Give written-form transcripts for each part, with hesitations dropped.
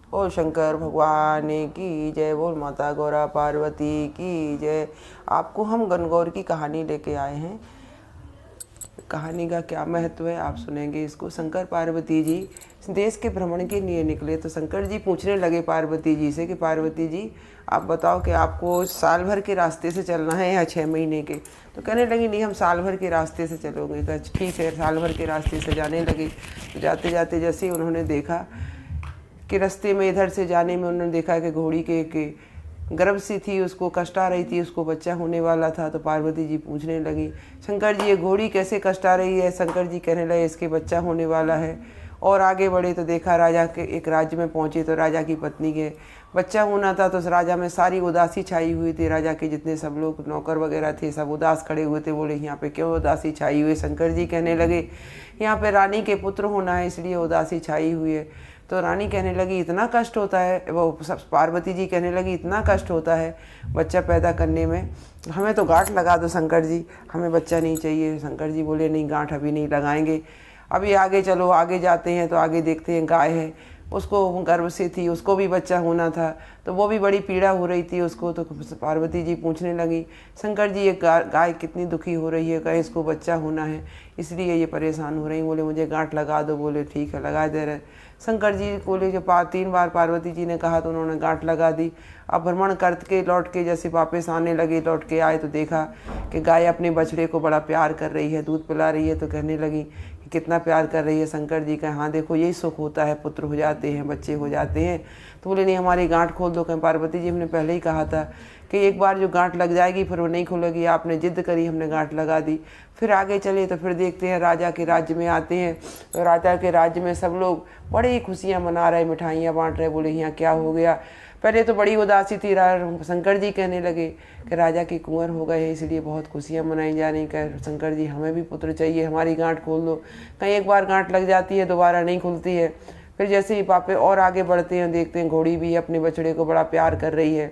ओ शंकर भगवान की जय, बोल माता गौरा पार्वती की जय। आपको हम गणगौर की कहानी लेके आए हैं। कहानी का क्या महत्व है आप सुनेंगे इसको। शंकर पार्वती जी देश के भ्रमण के लिए निकले तो शंकर जी पूछने लगे पार्वती जी से कि पार्वती जी आप बताओ कि आपको साल भर के रास्ते से चलना है या 6 महीने के। तो कहने लगी नहीं, हम साल भर के रास्ते से चलोगे। कहा ठीक है, साल भर के रास्ते से जाने लगे। तो जाते जाते जैसे ही उन्होंने देखा कि रास्ते में इधर से जाने में उन्होंने देखा कि घोड़ी के गर्भ सी थी, उसको कष्ट आ रही थी, उसको बच्चा होने वाला था। तो पार्वती जी पूछने लगी शंकर जी ये घोड़ी कैसे कष्ट आ रही है। शंकर जी कहने लगे इसके बच्चा होने वाला है। और आगे बढ़े तो देखा राजा के एक राज्य में पहुँचे तो राजा की पत्नी के बच्चा होना था। तो उस राजा में सारी उदासी छाई हुई थी। राजा के जितने सब लोग नौकर वगैरह थे सब उदास खड़े हुए थे। बोले यहाँ पे क्यों उदासी छाई हुई है। शंकर जी कहने लगे यहाँ पे रानी के पुत्र होना है इसलिए उदासी छाई हुई है। तो रानी कहने लगी इतना कष्ट होता है, वो सब पार्वती जी कहने लगी इतना कष्ट होता है बच्चा पैदा करने में, हमें तो गांठ लगा दो शंकर जी, हमें बच्चा नहीं चाहिए। शंकर जी बोले नहीं, गांठ अभी नहीं लगाएंगे, अभी आगे चलो। आगे जाते हैं तो आगे देखते हैं गाय है, उसको गर्भ से थी, उसको भी बच्चा होना था, तो वो भी बड़ी पीड़ा हो रही थी उसको। तो पार्वती जी पूछने लगी शंकर जी ये गाय कितनी दुखी हो रही है, कहीं इसको बच्चा होना है इसलिए ये परेशान हो रही। बोले मुझे गांठ लगा दो। बोले ठीक है लगा दे रहे। शंकर जी बोले जब 3 बार पार्वती जी ने कहा तो उन्होंने गांठ लगा दी। अब भ्रमण करके लौट के जैसे वापस आने लगे, लौट के आए तो देखा कि गाय अपने बछड़े को बड़ा प्यार कर रही है, दूध पिला रही है। तो कहने लगी कि कितना प्यार कर रही है। शंकर जी का हाँ देखो यही सुख होता है, पुत्र हो जाते हैं, बच्चे हो जाते हैं। तो बोले नहीं हमारी गांठ खोल दो। कहीं पार्वती जी हमने पहले ही कहा था कि एक बार जो गांठ लग जाएगी फिर वो नहीं खुलेगी, आपने जिद करी हमने गांठ लगा दी। फिर आगे चले तो फिर देखते हैं राजा के राज्य में आते हैं। तो राजा के राज्य में सब लोग बड़ी ही खुशियाँ मना रहे, मिठाइयाँ बांट रहे। बोले यहाँ क्या हो गया। पहले तो बड़ी उदासी थी। शंकर जी कहने लगे कि राजा के कुंवर हो गए हैं इसलिए बहुत खुशियाँ मनाई जा रही। कह शंकर जी हमें भी पुत्र चाहिए, हमारी गांठ खोल दो। कहीं एक बार गांठ लग जाती है दोबारा नहीं खुलती है। फिर जैसे ही पापे और आगे बढ़ते हैं देखते हैं घोड़ी भी अपने बछड़े को बड़ा प्यार कर रही है।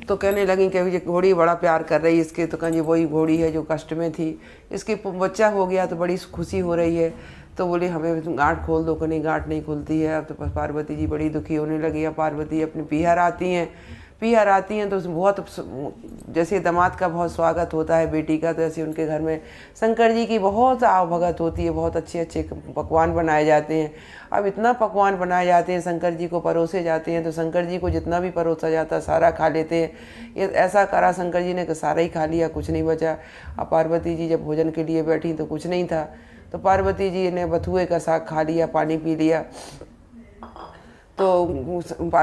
तो कहने लगी कि ये घोड़ी बड़ा प्यार कर रही है इसके। तो कहीं वही घोड़ी है जो कष्ट में थी, इसके बच्चा हो गया तो बड़ी खुशी हो रही है। तो बोले हमें गांठ खोल दो। कहीं गांठ नहीं खुलती है। अब तो पार्वती जी बड़ी दुखी होने लगी। अब पार्वती अपने पीहर आती हैं। पीहर आती हैं तो बहुत जैसे दामाद का बहुत स्वागत होता है बेटी का, तो ऐसे उनके घर में शंकर जी की बहुत आवभगत होती है। बहुत अच्छे अच्छे पकवान बनाए जाते हैं। अब इतना पकवान बनाए जाते हैं, शंकर जी को परोसे जाते हैं। तो शंकर जी को जितना भी परोसा जाता सारा खा लेते हैं। ये ऐसा करा शंकर जी ने कि सारा ही खा लिया, कुछ नहीं बचा। अब पार्वती जी जब भोजन के लिए बैठी तो कुछ नहीं था। तो पार्वती जी ने बथुए का साग खा लिया, पानी पी लिया। तो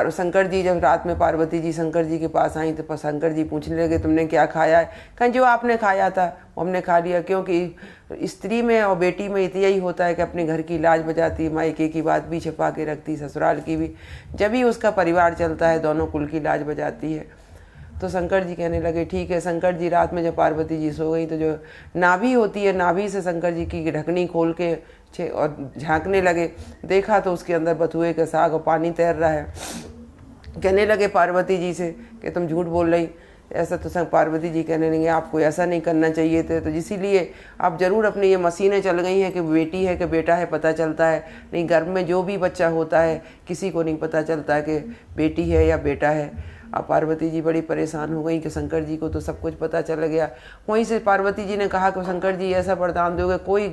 शंकर जी जब रात में पार्वती जी शंकर जी के पास आई तो शंकर जी पूछने लगे तुमने क्या खाया है। कहीं जो आपने खाया था वो हमने खा लिया। क्योंकि स्त्री में और बेटी में इतना ही होता है कि अपने घर की लाज बचाती, मायके की बात भी छिपा के रखती, ससुराल की भी। जब भी उसका परिवार चलता है दोनों कुल की लाज बचाती है। तो शंकर जी कहने लगे ठीक है। शंकर जी रात में जब पार्वती जी सो गई तो जो नाभि होती है, नाभि से शंकर जी की ढकनी खोल के और झांकने लगे। देखा तो उसके अंदर बथुए का साग और पानी तैर रहा है। कहने लगे पार्वती जी से कि तुम झूठ बोल रही। ऐसा तो पार्वती जी कहने लगे आपको ऐसा नहीं करना चाहिए थे। तो इसीलिए आप ज़रूर अपनी ये मशीनें चल गई हैं कि बेटी है कि बेटा है पता चलता है, नहीं गर्भ में जो भी बच्चा होता है किसी को नहीं पता चलता है कि बेटी है या बेटा है। अब पार्वती जी बड़ी परेशान हो गई कि शंकर जी को तो सब कुछ पता चल गया। वहीं से पार्वती जी ने कहा कि शंकर जी ऐसा वरदान दोगे कोई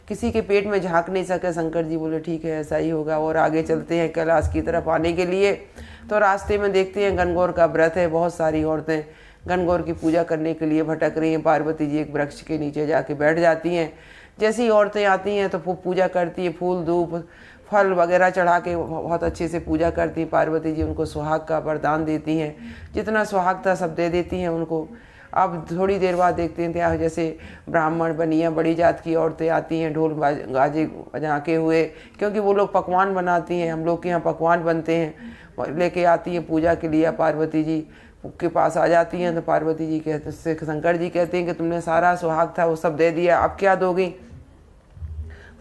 किसी के पेट में झांक नहीं सके। शंकर जी बोले ठीक है ऐसा ही होगा। और आगे चलते हैं कैलाश की तरफ आने के लिए। तो रास्ते में देखते हैं गणगौर का व्रत है। बहुत सारी औरतें गणगौर की पूजा करने के लिए भटक रही हैं। पार्वती जी एक वृक्ष के नीचे जाके बैठ जाती हैं। जैसी औरतें आती हैं तो पूजा करती है, फूल धूप फल वगैरह चढ़ा के बहुत अच्छे से पूजा करती हैं। पार्वती जी उनको सुहाग का वरदान देती हैं, जितना सुहाग था सब दे देती हैं उनको। अब थोड़ी देर बाद देखते हैं ત્યાં जैसे ब्राह्मण बनिया बड़ी जात की औरतें आती हैं ढोल गाजे बजा के हुए, क्योंकि वो लोग पकवान बनाती हैं। हम लोग के यहाँ पकवान बनते हैं, लेके आती हैं पूजा के लिए। पार्वती जी के पास आ जाती हैं तो पार्वती जी कहते शंकर जी कहते हैं कि तुमने सारा सुहाग था वो सब दे दिया, अब क्या दोगी।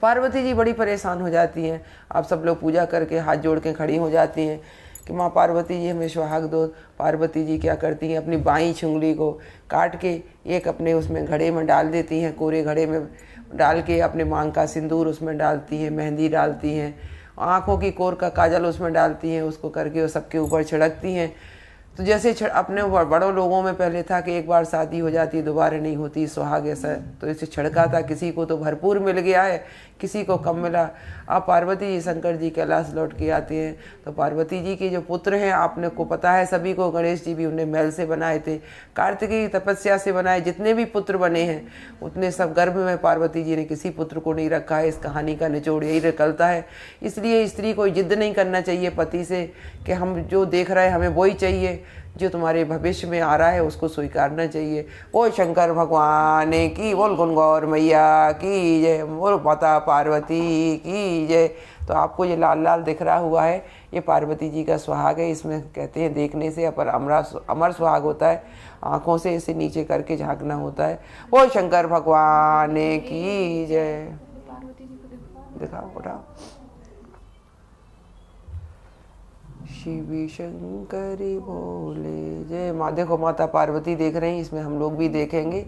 पार्वती जी बड़ी परेशान हो जाती हैं। अब सब लोग पूजा करके हाथ जोड़ के खड़ी हो जाती हैं कि माँ पार्वती जी हमें सुहाग दो। पार्वती जी क्या करती हैं अपनी बाईं उंगली को काट के एक अपने उसमें घड़े में डाल देती हैं, कोरे घड़े में डाल के अपने मांग का सिंदूर उसमें डालती हैं, मेहंदी डालती हैं आँखों की कोर का काजल उसमें डालती हैं, उसको करके वो सबके ऊपर छिड़कती हैं। तो जैसे अपने बड़ों लोगों में पहले था कि एक बार शादी हो जाती दोबारा नहीं होती, सुहाग ऐसा, तो इसे छिड़का था। किसी को तो भरपूर मिल गया है, किसी को कम मिला। अब पार्वती जी शंकर जी कैलाश लौट के आते हैं, तो पार्वती जी के जो पुत्र हैं, आपने को पता है सभी को, गणेश जी भी उन्हें मैल से बनाए थे, कार्तिकी तपस्या से बनाए। जितने भी पुत्र बने हैं उतने सब गर्भ में पार्वती जी ने किसी पुत्र को नहीं रखा है। इस कहानी का निचोड़ यही निकलता है। इसलिए स्त्री को जिद नहीं करना चाहिए पति से कि हम जो देख रहे हैं हमें वही चाहिए, जो तुम्हारे भविष्य में आ रहा है उसको स्वीकारना चाहिए। बोल शंकर भगवान की, बोल गणगौर मैया की जय, बोल माता पार्वती की जय। तो आपको ये लाल लाल दिख रहा हुआ है, ये पार्वती जी का सुहाग है। इसमें कहते हैं देखने से अमर सुहाग होता है, आँखों से इसे नीचे करके झांकना होता है। बोल शंकर भगवान की जय। दिखाओ, उठाओ। शिव शंकरी बोले जय माँ। देखो माता पार्वती देख रही हैं, इसमें हम लोग भी देखेंगे।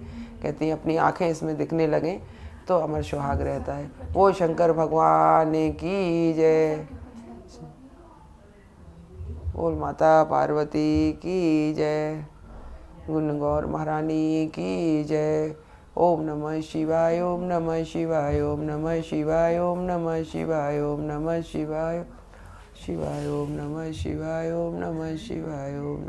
कहती हैं अपनी आंखें इसमें दिखने लगें तो अमर सुहाग रहता है। वो शंकर भगवान की जय। बोल माता पार्वती की जय। गणगौर महारानी की जय। ओम नमः शिवाय, ओम नमः शिवाय, ओम नमः शिवाय, ओम नमः शिवाय, ओम नमः शिवाय शिवाय, ओम नमः शिवाय, ओम नमः शिवाय, ओम